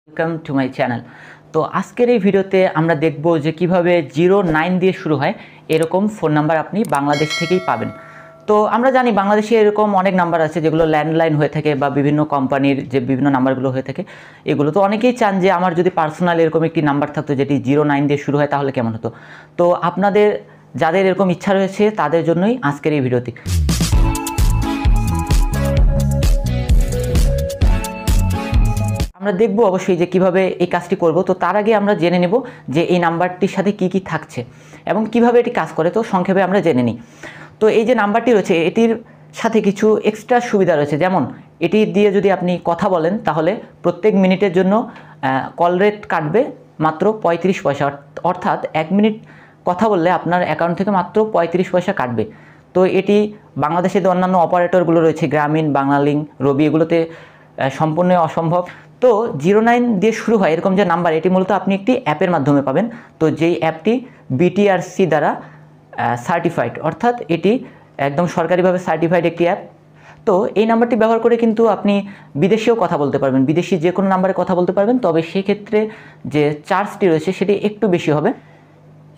Welcome to my channel. তো আজকের এই ভিডিওতে আমরা দেখব যে কিভাবে 09 দিয়ে শুরু হয় এরকম ফোন নাম্বার আপনি বাংলাদেশ থেকেই পাবেন। তো আমরা জানি বাংলাদেশে এরকম অনেক নাম্বার আছে যেগুলো ল্যান্ডলাইন হয়ে থাকে বা বিভিন্ন কোম্পানির যে বিভিন্ন নাম্বারগুলো হয়ে থাকে, এগুলো তো অনেকেই চান যে আমার যদি পার্সোনাল এরকম একটি নাম্বার থাকতো যেটি 09 দিয়ে শুরু হয় তাহলে কেমন হতো। তো আপনাদের যাদের এরকম ইচ্ছা রয়েছে তাদের জন্যই আজকের এই ভিডিওটি। আমরা দেখব অবশ্যই যে কিভাবে এই কাজটি করব। তো তার আগে আমরা জেনে নেব যে এই নাম্বারটির সাথে কি কি থাকছে এবং কিভাবে এটি কাজ করে। তো সংক্ষেপে আমরা জেনে নিই। তো এই যে নাম্বারটি রয়েছে এটির সাথে কিছু এক্সট্রা সুবিধা রয়েছে, যেমন এটি দিয়ে যদি আপনি কথা বলেন তাহলে প্রত্যেক মিনিটের জন্য কল রেট কাটবে মাত্র 35 পয়সা, অর্থাৎ 1 মিনিট কথা বললে আপনার অ্যাকাউন্ট থেকে মাত্র 35 পয়সা কাটবে। তো এটি বাংলাদেশের যে অন্যান্য অপারেটরগুলো রয়েছে গ্রামীণ, বাংলালিংক, রবি, এগুলোতে সম্পূর্ণ অসম্ভব। তো 09 দিয়ে শুরু হয় এরকম যে নাম্বার, এটি মূলত আপনি একটি অ্যাপের মাধ্যমে পাবেন। তো যেই অ্যাপটি বিটিআরসি দ্বারা সার্টিফাইড, অর্থাৎ এটি একদম সরকারিভাবে সার্টিফাইড একটি অ্যাপ। তো এই নাম্বারটি ব্যবহার করে কিন্তু আপনি বিদেশেও কথা বলতে পারবেন, বিদেশি যে কোনো নাম্বারে কথা বলতে পারবেন। তবে সেক্ষেত্রে যে চার্জটি রয়েছে সেটি একটু বেশি হবে।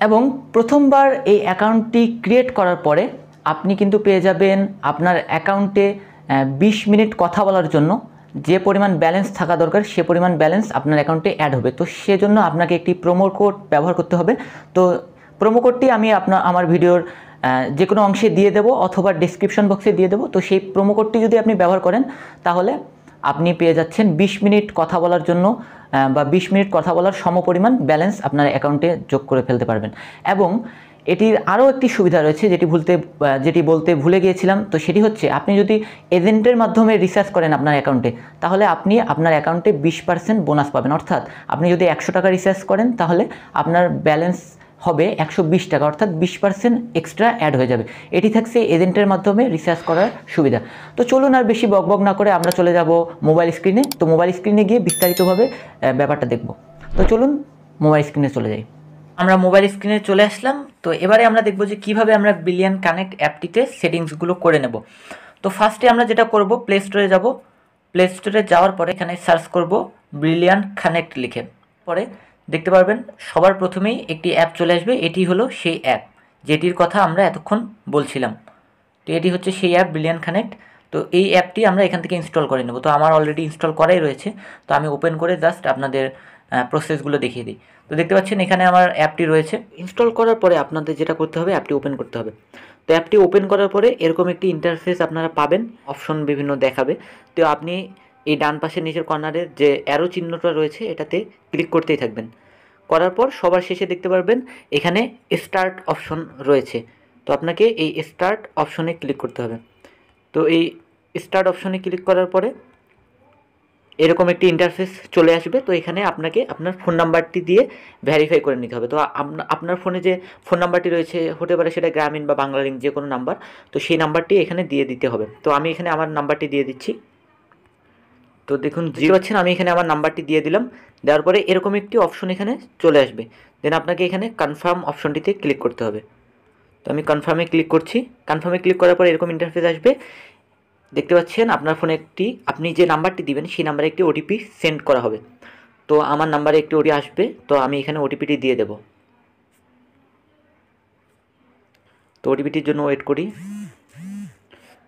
এবং প্রথমবার এই অ্যাকাউন্টটি ক্রিয়েট করার পরে আপনি কিন্তু পেয়ে যাবেন আপনার অ্যাকাউন্টে 20 মিনিট কথা বলার জন্য যে পরিমাণ ব্যালেন্স থাকা দরকার সে পরিমাণ ব্যালেন্স আপনার অ্যাকাউন্টে অ্যাড হবে। তো সেজন্য আপনাকে একটি প্রোমো কোড ব্যবহার করতে হবে। তো প্রোমো কোডটি আমি আমার ভিডিওর যে কোনো অংশে দিয়ে দেবো অথবা ডেসক্রিপশন বক্সে দিয়ে দেবো। তো সেই প্রোমো কোডটি যদি আপনি ব্যবহার করেন তাহলে আপনি পেয়ে যাচ্ছেন 20 মিনিট কথা বলার জন্য বা 20 মিনিট কথা বলার সমপরিমাণ ব্যালেন্স আপনার অ্যাকাউন্টে যোগ করে ফেলতে পারবেন। এবং এটির আরও একটি সুবিধা রয়েছে যেটি বলতে ভুলে গিয়েছিলাম। তো সেটি হচ্ছে আপনি যদি এজেন্টের মাধ্যমে রিচার্জ করেন আপনার অ্যাকাউন্টে তাহলে আপনি আপনার অ্যাকাউন্টে 20% বোনাস পাবেন। অর্থাৎ আপনি যদি 100 টাকা রিচার্জ করেন তাহলে আপনার ব্যালেন্স হবে 120 টাকা, অর্থাৎ 20% এক্সট্রা অ্যাড হয়ে যাবে। এটি থাকছে এজেন্টের মাধ্যমে রিচার্জ করার সুবিধা। তো চলুন আর বেশি বকবক না করে আমরা চলে যাব মোবাইল স্ক্রিনে। তো মোবাইল স্ক্রিনে গিয়ে বিস্তারিতভাবে ব্যাপারটা দেখব। তো চলুন মোবাইল স্ক্রিনে চলে যাই। আমরা মোবাইল স্ক্রিনে চলে আসলাম। তো এবারে আমরা দেখব যে কিভাবে আমরা ব্রিলিয়ান্ট কানেক্ট অ্যাপটিতে সেটিংসগুলো করে নেব। তো ফার্স্টে আমরা যেটা করব, প্লে স্টোরে যাব। প্লে স্টোরে যাওয়ার পরে এখানে সার্চ করব ব্রিলিয়ান্ট কানেক্ট লিখে। পরে দেখতে পারবেন সবার প্রথমেই একটি অ্যাপ চলে আসবে। এটি হলো সেই অ্যাপ যেটির কথা আমরা এতক্ষণ বলছিলাম। তো এটি হচ্ছে সেই অ্যাপ ব্রিলিয়ান্ট কানেক্ট। তো এই অ্যাপটি আমরা এখান থেকে ইনস্টল করে নেব। তো আমার অলরেডি ইনস্টল করাই রয়েছে। তো আমি ওপেন করে জাস্ট আপনাদের প্রসেসগুলো দেখিয়ে দিই। তো দেখতে পাচ্ছেন এখানে আমার অ্যাপটি রয়েছে। ইনস্টল করার পরে আপনাদের যেটা করতে হবে, অ্যাপটি ওপেন করতে হবে। তো অ্যাপটি ওপেন করার পরে এরকম একটি ইন্টারফেস আপনারা পাবেন, অপশন বিভিন্ন দেখাবে। তো আপনি এই ডান পাশের নিচের কর্নারের যে অ্যারো চিহ্নটা রয়েছে এটাতে ক্লিক করতেই থাকবেন। করার পর সবার শেষে দেখতে পারবেন এখানে স্টার্ট অপশন রয়েছে। তো আপনাকে এই স্টার্ট অপশনে ক্লিক করতে হবে। তো এই স্টার্ট অপশনে ক্লিক করার পরে এরকম একটি ইন্টারফেস চলে আসবে। তো এখানে আপনাকে আপনার ফোন নাম্বারটি দিয়ে ভেরিফাই করে নিতে হবে। তো আপনার ফোনে যে ফোন নাম্বারটি রয়েছে হতে পারে সেটা গ্রামীণ বা বাংলালিংক যে কোনো নাম্বার, তো সেই নাম্বারটি এখানে দিয়ে দিতে হবে। তো আমি এখানে আমার নাম্বারটি দিয়ে দিচ্ছি। তো দেখুন বুঝতে পারছেন আমি এখানে আমার নাম্বারটি দিয়ে দিলাম। দেওয়ার পরে এরকম একটি অপশন এখানে চলে আসবে। দেন আপনাকে এখানে কনফার্ম অপশনটিতে ক্লিক করতে হবে। তো আমি কনফার্মে ক্লিক করছি। কনফার্মে ক্লিক করার পরে এরকম ইন্টারফেস আসবে। দেখতে পাচ্ছেন আপনার ফোনে আপনি যে নাম্বারটি দিবেন সেই নাম্বারে একটি ওটিপি সেন্ড করা হবে। তো আমার নাম্বারে একটি ওটিপি আসবে। তো আমি এখানে ওটিপিটি দিয়ে দেব। তো ওটিপিটির জন্য ওয়েট করি।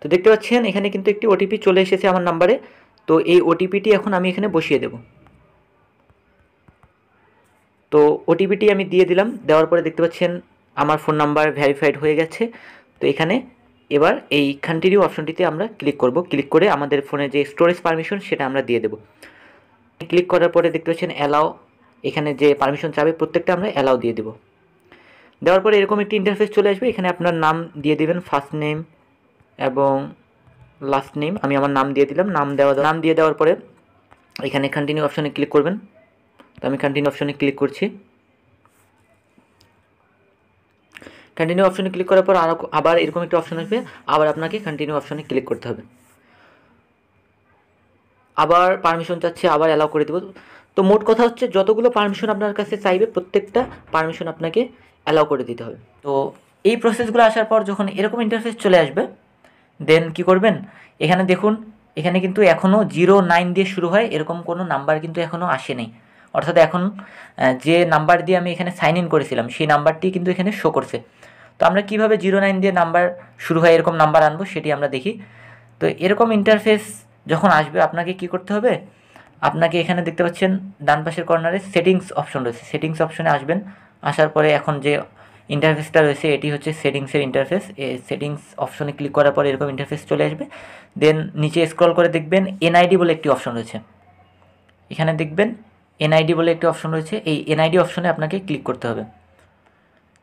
তো দেখতে পাচ্ছেন এখানে কিন্তু একটি ওটিপি চলে এসেছে আমার নাম্বারে। তো এই ওটিপিটি এখন আমি এখানে বসিয়ে দেব। তো ওটিপিটি আমি দিয়ে দিলাম। দেওয়ার পরে দেখতে পাচ্ছেন আমার ফোন নাম্বার ভেরিফাইড হয়ে গেছে। তো এখানে এবার এই কন্টিনিউ অপশনটিতে আমরা ক্লিক করব। ক্লিক করে আমাদের ফোনে যে স্টোরেজ পারমিশন সেটা আমরা দিয়ে দেব। ক্লিক করার পরে দেখতে পাচ্ছেন অ্যালাও, এখানে যে পারমিশন চাবে প্রত্যেকটা আমরা অ্যালাও দিয়ে দেব। দেওয়ার পরে এরকম একটি ইন্টারফেস চলে আসবে। এখানে আপনার নাম দিয়ে দেবেন, ফার্স্ট নেম এবং লাস্ট নেম। আমি আমার নাম দিয়ে দিলাম। নাম দিয়ে দেওয়ার পরে এখানে কন্টিনিউ অপশনে ক্লিক করবেন। তো আমি কন্টিনিউ অপশনে ক্লিক করছি। কন্টিনিউ অপশনে ক্লিক করার পর আবার এরকম একটা অপশন আসবে, আবার আপনাকে কন্টিনিউ অপশনে ক্লিক করতে হবে। আবার পারমিশন চাচ্ছে, আবার অ্যালাউ করে দেব। তো মোট কথা হচ্ছে যতগুলো পারমিশন আপনার কাছে চাইবে প্রত্যেকটা পারমিশন আপনাকে অ্যালাউ করে দিতে হবে। তো এই প্রসেসগুলো আসার পর যখন এরকম ইন্টারফেস চলে আসবে দেন কি করবেন, এখানে দেখুন এখানে কিন্তু এখনও 09 দিয়ে শুরু হয় এরকম কোনো নাম্বার কিন্তু এখনও আসেনি, অর্থাৎ এখন যে নাম্বার দিয়ে আমি এখানে সাইন ইন করেছিলাম সেই নাম্বারটি কিন্তু এখানে শো করছে। তো আমরা কীভাবে 09 দিয়ে নাম্বার শুরু হয় এরকম নাম্বার আনবো সেটি আমরা দেখি। তো এরকম ইন্টারফেস যখন আসবে আপনাকে কি করতে হবে, আপনাকে এখানে দেখতে পাচ্ছেন ডান পাশের কর্নারে সেটিংস অপশন রয়েছে, সেটিংস অপশনে আসবেন। আসার পরে এখন যে ইন্টারফেসটা রয়েছে এটি হচ্ছে সেটিংসের ইন্টারফেস। এই সেটিংস অপশনে ক্লিক করার পরে এরকম ইন্টারফেস চলে আসবে। দেন নিচে স্ক্রল করে দেখবেন এনআইডি বলে একটি অপশন রয়েছে, এখানে দেখবেন এনআইডি বলে একটি অপশন রয়েছে, এই এনআইডি অপশনে আপনাকে ক্লিক করতে হবে।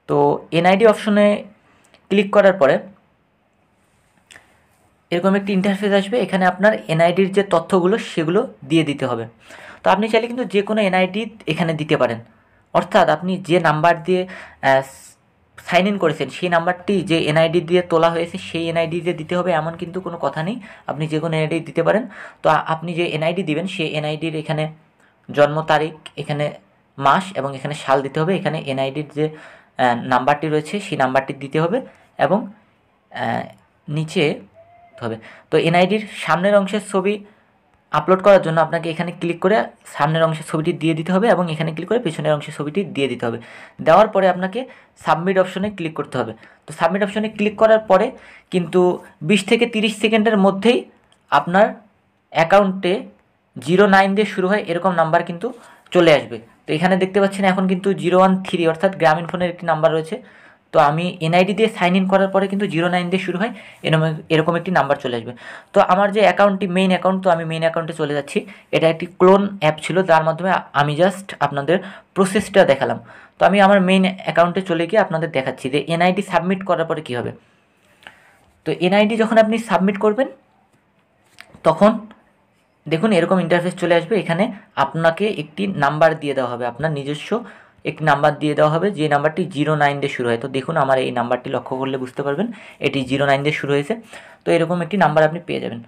তো এনআইডি অপশনে ক্লিক করার পরে এরকম একটি ইন্টারফেস আসবে, এখানে আপনার এনআইডির যে তথ্যগুলো সেগুলো দিয়ে দিতে হবে। তো আপনি চাইলে কিন্তু যে কোনো এনআইডি এখানে দিতে পারেন, অর্থাৎ আপনি যে নাম্বার দিয়ে সাইন ইন করেছেন সেই নাম্বারটি যে এনআইডি দিয়ে তোলা হয়েছে সেই এনআইডি দিয়ে দিতে হবে এমন কিন্তু কোনো কথা নেই, আপনি যে কোনো এনআইডি দিতে পারেন। তো আপনি যে এনআইডি দিবেন সেই এনআইডির এখানে জন্ম তারিখ, এখানে মাস এবং এখানে সাল দিতে হবে, এখানে এনআইডির যে নাম্বারটি রয়েছে সেই নাম্বারটি দিতে হবে এবং নিচে হবে। তো এনআইডির সামনের অংশের ছবি আপলোড করার জন্য আপনাকে এখানে ক্লিক করে সামনের অংশের ছবিটি দিয়ে দিতে হবে এবং এখানে ক্লিক করে পেছনের অংশের ছবিটি দিয়ে দিতে হবে। দেওয়ার পরে আপনাকে সাবমিট অপশনে ক্লিক করতে হবে। তো সাবমিট অপশনে ক্লিক করার পরে কিন্তু 20 থেকে 30 সেকেন্ডের মধ্যেই আপনার অ্যাকাউন্টে 09 দিয়ে শুরু হয় এরকম নাম্বার কিন্তু চলে আসবে। তো এখানে দেখতে পাচ্ছেন এখন কিন্তু 013 অর্থাৎ গ্রামীণ ফোনের একটি নাম্বার রয়েছে। তো আমি এনআইডি দিয়ে সাইন ইন করার পরে কিন্তু 09 দিয়ে শুরু হয় এরকম একটি নাম্বার চলে আসবে। তো আমার যে অ্যাকাউন্টটি মেইন অ্যাকাউন্ট, তো আমি মেইন অ্যাকাউন্টে চলে যাচ্ছি। এটা একটি ক্লোন অ্যাপ ছিল যার মাধ্যমে আমি জাস্ট আপনাদের প্রসেসটা দেখালাম। তো আমি আমার মেইন অ্যাকাউন্টে চলে গিয়ে আপনাদের দেখাচ্ছি যে এনআইডি সাবমিট করার পরে কী হবে। তো এনআইডি যখন আপনি সাবমিট করবেন তখন দেখুন এরকম ইন্টারফেস চলে আসবে, এখানে আপনাকে একটি নাম্বার দিয়ে দেওয়া হবে, আপনার নিজস্ব একটি নাম্বার দিয়ে দেওয়া হবে যে নাম্বারটি 09 দিয়ে শুরু হয়। তো দেখুন আমার এই নাম্বারটি লক্ষ্য করলে বুঝতে পারবেন এটি 09 দিয়ে শুরু হয়েছে। তো এরকম একটি নাম্বার আপনি পেয়ে যাবেন।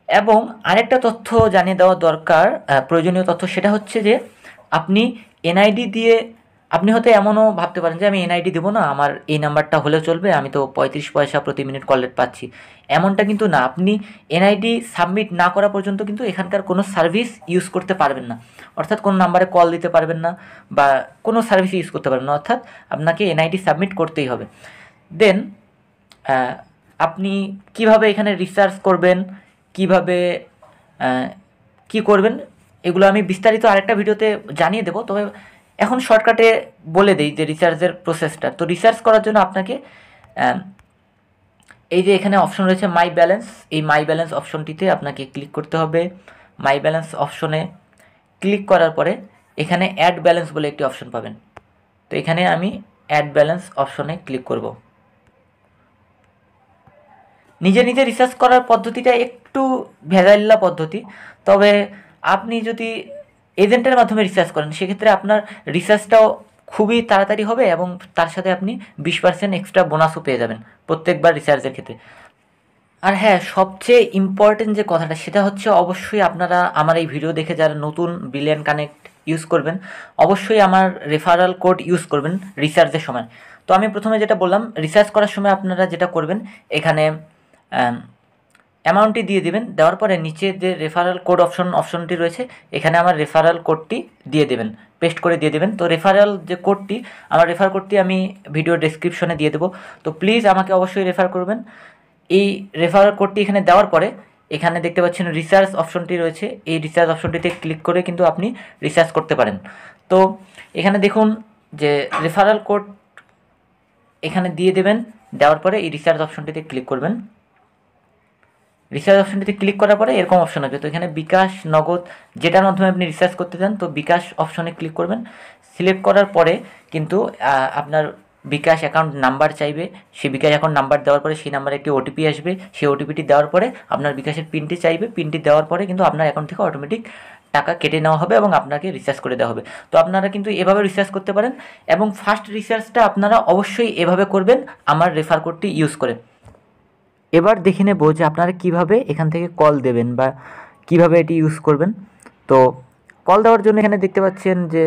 এবং আরেকটা তথ্য জানিয়ে দেওয়া দরকার, প্রয়োজনীয় তথ্য, সেটা হচ্ছে যে আপনি এনআইডি দিয়ে আপনি হয়তো এমনও ভাবতে পারেন যে আমি এনআইডি দেবো না, আমার এই নাম্বারটা হলেও চলবে, আমি তো 35 পয়সা প্রতি মিনিট কল রেট পাচ্ছি। এমনটা কিন্তু না, আপনি এনআইডি সাবমিট না করা পর্যন্ত কিন্তু এখানকার কোনো সার্ভিস ইউজ করতে পারবেন না, অর্থাৎ কোনো নাম্বারে কল দিতে পারবেন না বা কোনো সার্ভিস ইউজ করতে পারবেন না, অর্থাৎ আপনাকে এনআইডি সাবমিট করতেই হবে। দেন আপনি কিভাবে এখানে রিসার্চ করবেন, কিভাবে কি করবেন এগুলো আমি বিস্তারিত আরেকটা ভিডিওতে জানিয়ে দেবো। তবে এখন শর্টকাটে বলে দেই যে রিসার্চের প্রসেসটা। তো রিসার্চ করার জন্য আপনাকে এই যে এখানে অপশন রয়েছে মাই ব্যালেন্স, এই মাই ব্যালেন্স অপশনটিতে আপনাকে ক্লিক করতে হবে। মাই ব্যালেন্স অপশনে ক্লিক করার পরে এখানে অ্যাড ব্যালেন্স বলে একটি অপশন পাবেন। তো এখানে আমি অ্যাড ব্যালেন্স অপশনে ক্লিক করব। নিজে নিজে রিসার্চ করার পদ্ধতিটা একটু ভেজাল্লা পদ্ধতি, তবে আপনি যদি এজেন্টের মাধ্যমে রিসার্চ করেন সেক্ষেত্রে আপনার রিসার্চটাও খুবই তাড়াতাড়ি হবে এবং তার সাথে আপনি 20% এক্সট্রা বোনাসও পেয়ে যাবেন প্রত্যেকবার রিসার্চের ক্ষেত্রে। আর হ্যাঁ, সবচেয়ে ইম্পর্টেন্ট যে কথাটা সেটা হচ্ছে অবশ্যই আপনারা আমার এই ভিডিও দেখে যারা নতুন ব্রিলিয়ান্ট কানেক্ট ইউজ করবেন অবশ্যই আমার রেফারাল কোড ইউজ করবেন রিসার্চের সময়। তো আমি প্রথমে যেটা বললাম, রিসার্চ করার সময় আপনারা যেটা করবেন এখানে অ্যামাউন্টটি দিয়ে দেবেন, দেওয়ার পরে নিচে যে রেফারাল কোড অপশনটি রয়েছে এখানে আমার রেফারাল কোডটি দিয়ে দেবেন, পেস্ট করে দিয়ে দেবেন। তো রেফারাল যে কোডটি, আমার রেফার কোডটি আমি ভিডিও ডেসক্রিপশনে দিয়ে দেবো, তো প্লিজ আমাকে অবশ্যই রেফার করবেন। এই রেফারাল কোডটি এখানে দেওয়ার পরে এখানে দেখতে পাচ্ছেন রিসার্চ অপশনটি রয়েছে, এই রিসার্চ অপশনটিতে ক্লিক করে কিন্তু আপনি রিসার্চ করতে পারেন। তো এখানে দেখুন যে রেফারাল কোড এখানে দিয়ে দেবেন, দেওয়ার পরে এই রিসার্চ অপশনটিতে ক্লিক করবেন। রিসার্চ অপশনটিতে ক্লিক করার পরে এরকম অপশন আসবে, তো এখানে বিকাশ, নগদ যেটার মাধ্যমে আপনি রিসার্চ করতে চান তো বিকাশ অপশনে ক্লিক করবেন। সিলেক্ট করার পরে কিন্তু আপনার বিকাশ অ্যাকাউন্ট নাম্বার চাইবে, সেই বিকাশ অ্যাকাউন্ট নাম্বার দেওয়ার পরে সেই নাম্বারে একটি ওটিপি আসবে, সেই ওটিপিটি দেওয়ার পরে আপনার বিকাশের পিনটি চাইবে, পিনটি দেওয়ার পরে কিন্তু আপনার অ্যাকাউন্ট থেকে অটোমেটিক টাকা কেটে নেওয়া হবে এবং আপনাকে রিসার্চ করে দেওয়া হবে। তো আপনারা কিন্তু এভাবে রিসার্চ করতে পারেন এবং ফার্স্ট রিসার্চটা আপনারা অবশ্যই এভাবে করবেন আমার রেফার কোডটি ইউজ করে। এবার দেখে নেব যে আপনারা কীভাবে এখান থেকে কল দেবেন বা কিভাবে এটি ইউজ করবেন। তো কল দেওয়ার জন্য এখানে দেখতে পাচ্ছেন যে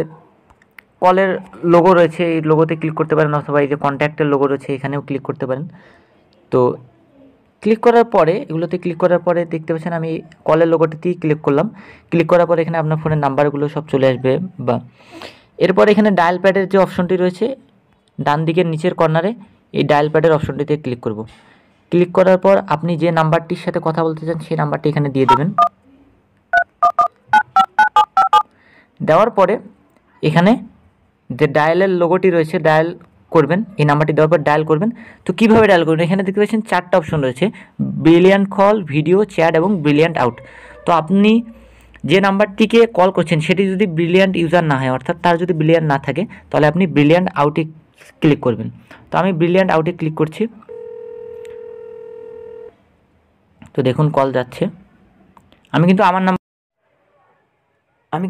কলের লোগো রয়েছে, এই লোগোতে ক্লিক করতে পারেন অথবা এই যে কন্ট্যাক্টের লোগো রয়েছে এখানেও ক্লিক করতে পারেন। তো ক্লিক করার পরে এগুলোতে ক্লিক করার পরে দেখতে পাচ্ছেন আমি কলের লোগোটিতেই ক্লিক করলাম। ক্লিক করার পরে এখানে আপনার ফোনের নাম্বারগুলো সব চলে আসবে। বা এরপর এখানে ডায়াল প্যাডের যে অপশনটি রয়েছে ডান দিকের নিচের কর্নারে, এই ডায়াল প্যাডের অপশনটিতে ক্লিক করব। ক্লিক করার পর আপনি যে নাম্বারটির সাথে কথা বলতে চান সেই নাম্বারটি এখানে দিয়ে দেবেন। দেওয়ার পরে এখানে যে ডায়ালের লোগোটি রয়েছে ডায়াল করবেন, এই নাম্বারটি দেওয়ার পর ডায়াল করবেন। তো কীভাবে ডায়াল করবেন, এখানে দেখতে পাচ্ছেন 4টা অপশন রয়েছে, ব্রিলিয়ান্ট কল, ভিডিও, চ্যাট এবং ব্রিলিয়ান্ট আউট। তো আপনি যে নাম্বারটিকে কল করছেন সেটি যদি ব্রিলিয়ান্ট ইউজার না হয়, অর্থাৎ তার যদি ব্রিলিয়ান্ট না থাকে, তাহলে আপনি ব্রিলিয়ান্ট আউটে ক্লিক করবেন। তো আমি ব্রিলিয়ান্ট আউটে ক্লিক করছি। তো দেখুন কল যাচ্ছে। আমি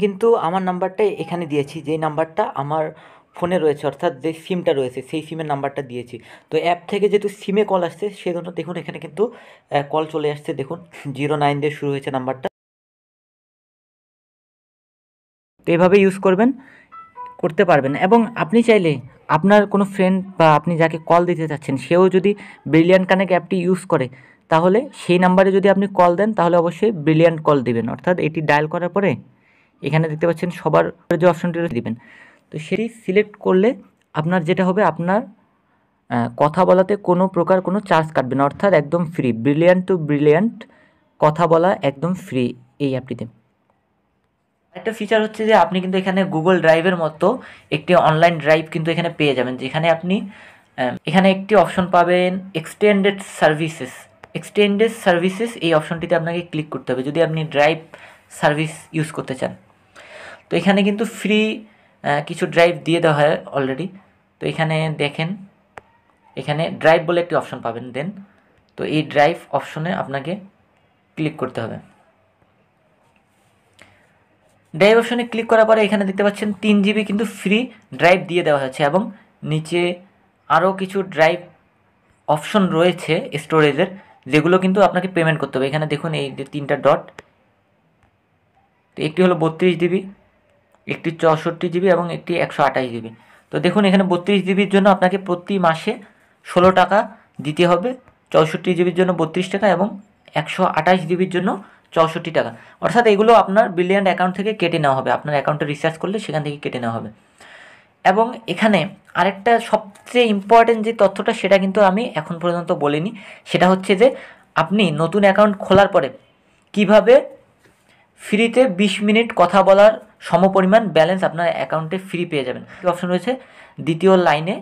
কিন্তু আমার নাম্বারটাই এখানে দিয়েছি, যেই নাম্বারটা আমার ফোনে রয়েছে, অর্থাৎ যে সিমটা রয়েছে সেই সিমের নাম্বারটা দিয়েছি। তো অ্যাপ থেকে যেহেতু সিমে কল আসছে সেজন্য দেখুন এখানে কিন্তু কল চলে আসছে। দেখুন 09 দিয়ে শুরু হয়েছে নাম্বারটা। তো এভাবে ইউজ করতে পারবেন। এবং আপনি চাইলে আপনার কোনো ফ্রেন্ড বা আপনি যাকে কল দিতে চাচ্ছেন সেও যদি ব্রিলিয়ান্ট কানেক্ট অ্যাপটি ইউজ করে, তাহলে সেই নাম্বারে যদি আপনি কল দেন তাহলে অবশ্যই ব্রিলিয়ান্ট কল দিবেন। অর্থাৎ এটি ডায়াল করার পরে এখানে দেখতে পাচ্ছেন সবার যে অপশনটি দিবেন, তো সেটি সিলেক্ট করলে আপনার যেটা হবে, আপনার কথা বলাতে কোনো প্রকার কোনো চার্জ কাটবে না, অর্থাৎ একদম ফ্রি। ব্রিলিয়ান্ট টু ব্রিলিয়ান্ট কথা বলা একদম ফ্রি এই অ্যাপটিতে। একটা ফিচার হচ্ছে যে আপনি কিন্তু এখানে গুগল ড্রাইভের মতো একটি অনলাইন ড্রাইভ কিন্তু এখানে পেয়ে যাবেন, যেখানে আপনি এখানে একটি অপশন পাবেন এক্সটেন্ডেড সার্ভিসেস। এই অপশনটিতে আপনাকে ক্লিক করতে হবে যদি আপনি ড্রাইভ সার্ভিস ইউজ করতে চান। তো এখানে কিন্তু ফ্রি কিছু ড্রাইভ দিয়ে দেওয়া হয় অলরেডি। তো এখানে দেখেন, এখানে ড্রাইভ বলে একটি অপশন পাবেন। দেন তো এই ড্রাইভ অপশনে আপনাকে ক্লিক করতে হবে। ড্রাইভ অপশনে ক্লিক করার পরে এখানে দেখতে পাচ্ছেন 3 GB কিন্তু ফ্রি ড্রাইভ দিয়ে দেওয়া হয়েছে, এবং নিচে আরও কিছু ড্রাইভ অপশন রয়েছে স্টোরেজের, যেগুলো কিন্তু আপনাকে পেমেন্ট করতে হবে। এখানে দেখুন এই যে 3টা ডট, তো একটি হলো 32 GB, একটি 64 GB এবং একটি 128 GB। তো দেখুন এখানে 32 GBর জন্য আপনাকে প্রতি মাসে 16 টাকা দিতে হবে, 64 GBর জন্য 32 টাকা এবং 128 GBর জন্য 64 টাকা। অর্থাৎ এগুলো আপনার ব্রিলিয়ান্ট অ্যাকাউন্ট থেকে কেটে নেওয়া হবে, আপনার অ্যাকাউন্টে রিচার্জ করলে সেখান থেকে কেটে নেওয়া হবে। এবং এখানে আরেকটা সবচেয়ে ইম্পর্টেন্ট যে তথ্যটা, সেটা কিন্তু আমি এখন পর্যন্ত বলিনি, সেটা হচ্ছে যে আপনি নতুন অ্যাকাউন্ট খোলার পরে কিভাবে ফ্রিতে 20 মিনিট কথা বলার সমপরিমাণ ব্যালেন্স আপনার অ্যাকাউন্টে ফ্রি পেয়ে যাবেন। অপশন রয়েছে দ্বিতীয় লাইনে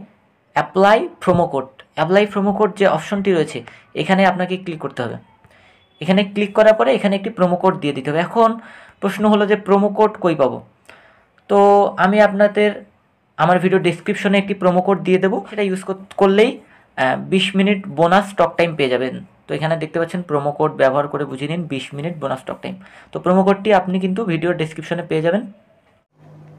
অ্যাপ্লাই প্রোমো কোড যে অপশনটি রয়েছে এখানে আপনাকে ক্লিক করতে হবে। এখানে ক্লিক করার পরে এখানে একটি প্রোমো কোড দিয়ে দিতে হবে। এখন প্রশ্ন হলো যে প্রোমো কোড কই পাবো? তো আমি আপনাদের আমার ভিডিও ডেসক্রিপশনে একটি প্রোমো কোড দিয়ে দেবো, সেটা ইউজ করলেই 20 মিনিট বোনাস টক টাইম পেয়ে যাবেন। তো এখানে দেখতে পাচ্ছেন প্রোমো কোড ব্যবহার করে বুঝে নিন 20 মিনিট বোনাস টক টাইম। তো প্রোমো কোডটি আপনি কিন্তু ভিডিও ডেসক্রিপশনে পেয়ে যাবেন।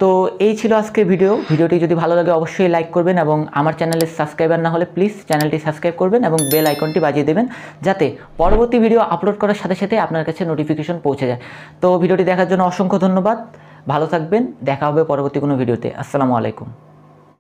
তো এই ছিল আজকের ভিডিওটি যদি ভালো লাগে অবশ্যই লাইক করবেন, এবং আমার চ্যানেলের সাবস্ক্রাইবার না হলে প্লিজ চ্যানেলটি সাবস্ক্রাইব করবেন এবং বেল আইকনটি বাজিয়ে দেবেন, যাতে পরবর্তী ভিডিও আপলোড করার সাথে সাথে আপনার কাছে নোটিফিকেশন পৌঁছে যায়। তো ভিডিওটি দেখার জন্য অসংখ্য ধন্যবাদ, ভালো থাকবেন, দেখা হবে পরবর্তী কোনো ভিডিওতে। আসসালামু আলাইকুম।